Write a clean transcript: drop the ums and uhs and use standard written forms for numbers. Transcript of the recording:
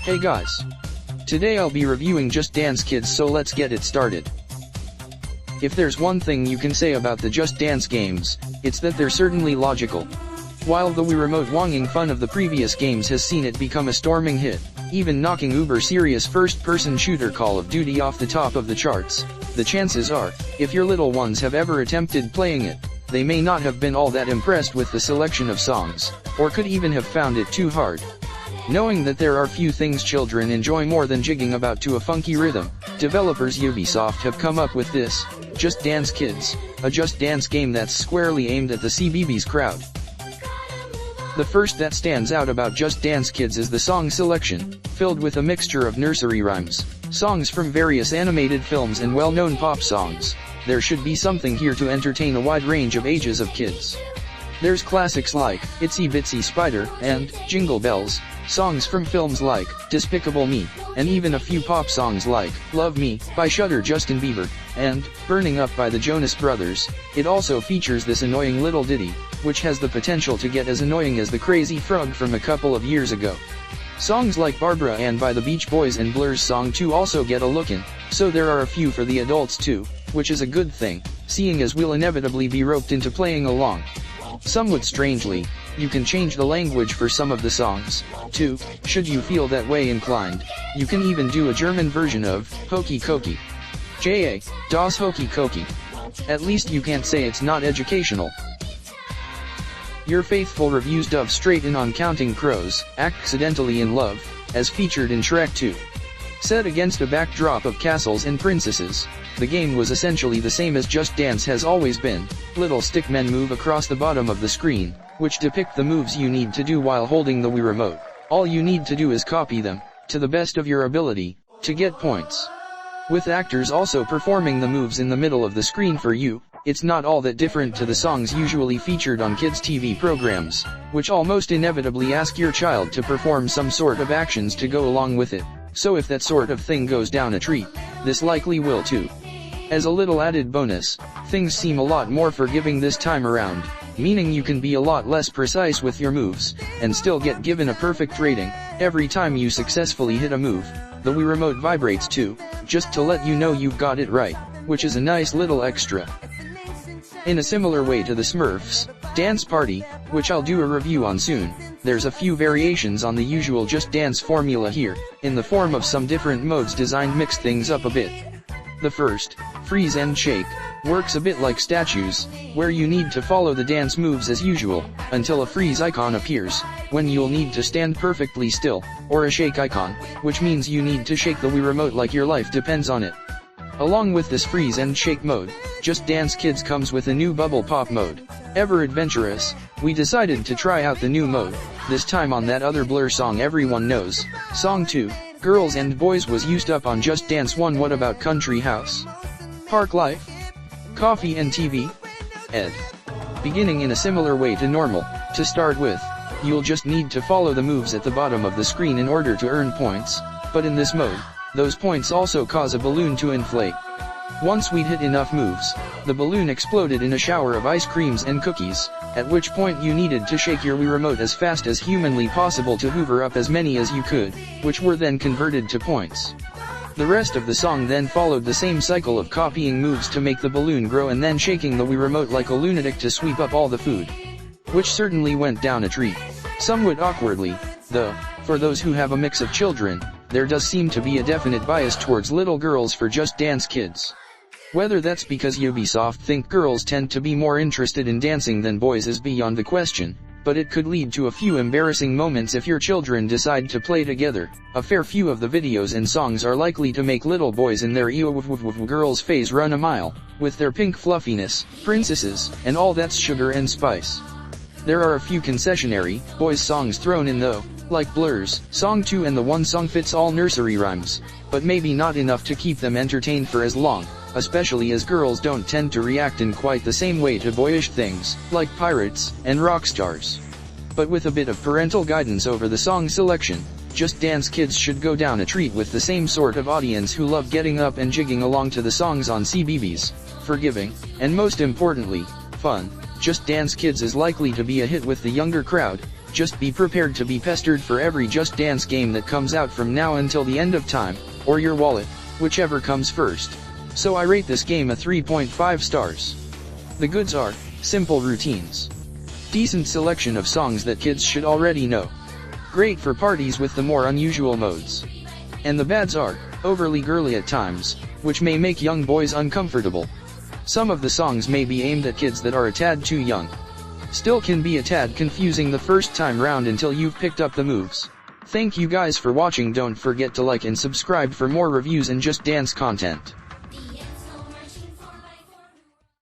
Hey guys! Today I'll be reviewing Just Dance Kids, so let's get it started. If there's one thing you can say about the Just Dance games, it's that they're certainly logical. While the Wii Remote wonging fun of the previous games has seen it become a storming hit, even knocking uber serious first-person shooter Call of Duty off the top of the charts, the chances are, if your little ones have ever attempted playing it, they may not have been all that impressed with the selection of songs, or could even have found it too hard. Knowing that there are few things children enjoy more than jigging about to a funky rhythm, developers Ubisoft have come up with this, Just Dance Kids, a Just Dance game that's squarely aimed at the CBeebies crowd. The first that stands out about Just Dance Kids is the song selection, filled with a mixture of nursery rhymes, songs from various animated films and well-known pop songs. There should be something here to entertain a wide range of ages of kids. There's classics like Itsy Bitsy Spider and Jingle Bells, songs from films like Despicable Me, and even a few pop songs like Love Me by Shudder Justin Bieber, and Burning Up by the Jonas Brothers. It also features this annoying little ditty, which has the potential to get as annoying as the Crazy Frog from a couple of years ago. Songs like Barbara Ann by the Beach Boys and Blur's Song 2 also get a look in, so there are a few for the adults too, which is a good thing, seeing as we'll inevitably be roped into playing along. Somewhat strangely, you can change the language for some of the songs, too, should you feel that way inclined. You can even do a German version of Hokey Cokey. Das Hokey Cokey. At least you can't say it's not educational. Your faithful reviews dove straight in on Counting Crows, Accidentally in Love, as featured in Shrek 2. Set against a backdrop of castles and princesses, the game was essentially the same as Just Dance has always been. Little stick men move across the bottom of the screen, which depict the moves you need to do while holding the Wii Remote. All you need to do is copy them, to the best of your ability, to get points. With actors also performing the moves in the middle of the screen for you, it's not all that different to the songs usually featured on kids' TV programs, which almost inevitably ask your child to perform some sort of actions to go along with it. So if that sort of thing goes down a treat, this likely will too. As a little added bonus, things seem a lot more forgiving this time around, meaning you can be a lot less precise with your moves, and still get given a perfect rating every time you successfully hit a move. The Wii Remote vibrates too, just to let you know you've got it right, which is a nice little extra. In a similar way to the Smurfs Dance Party, which I'll do a review on soon, there's a few variations on the usual Just Dance formula here, in the form of some different modes designed to mix things up a bit. The first, Freeze and Shake, works a bit like statues, where you need to follow the dance moves as usual, until a freeze icon appears, when you'll need to stand perfectly still, or a shake icon, which means you need to shake the Wii Remote like your life depends on it. Along with this freeze and shake mode, Just Dance Kids comes with a new bubble pop mode. Ever adventurous, we decided to try out the new mode, this time on that other Blur song everyone knows, Song 2, Girls and Boys was used up on Just Dance 1. What about Country House? Park Life? Coffee and TV? Ed. Beginning in a similar way to normal, to start with, you'll just need to follow the moves at the bottom of the screen in order to earn points, but in this mode, those points also cause a balloon to inflate. Once we'd hit enough moves, the balloon exploded in a shower of ice creams and cookies, at which point you needed to shake your Wii Remote as fast as humanly possible to hoover up as many as you could, which were then converted to points. The rest of the song then followed the same cycle of copying moves to make the balloon grow and then shaking the Wii Remote like a lunatic to sweep up all the food. Which certainly went down a treat. Somewhat awkwardly, though, for those who have a mix of children, there does seem to be a definite bias towards little girls for Just Dance Kids. Whether that's because Ubisoft think girls tend to be more interested in dancing than boys is beyond the question, but it could lead to a few embarrassing moments if your children decide to play together. A fair few of the videos and songs are likely to make little boys in their girls phase run a mile, with their pink fluffiness, princesses, and all that's sugar and spice. There are a few concessionary, boys songs thrown in though, like Blur's Song 2 and the One Song Fits All nursery rhymes, but maybe not enough to keep them entertained for as long, especially as girls don't tend to react in quite the same way to boyish things, like pirates and rock stars. But with a bit of parental guidance over the song selection, Just Dance Kids should go down a treat with the same sort of audience who love getting up and jigging along to the songs on CBeebies. Forgiving, and most importantly, fun. Just Dance Kids is likely to be a hit with the younger crowd, Just be prepared to be pestered for every Just Dance game that comes out from now until the end of time, or your wallet, whichever comes first. So I rate this game a 3.5 stars. The goods are simple routines, decent selection of songs that kids should already know, great for parties with the more unusual modes. And the bads are overly girly at times, which may make young boys uncomfortable. Some of the songs may be aimed at kids that are a tad too young. Still can be a tad confusing the first time round until you've picked up the moves. Thank you guys for watching. Don't forget to like and subscribe for more reviews and Just Dance content.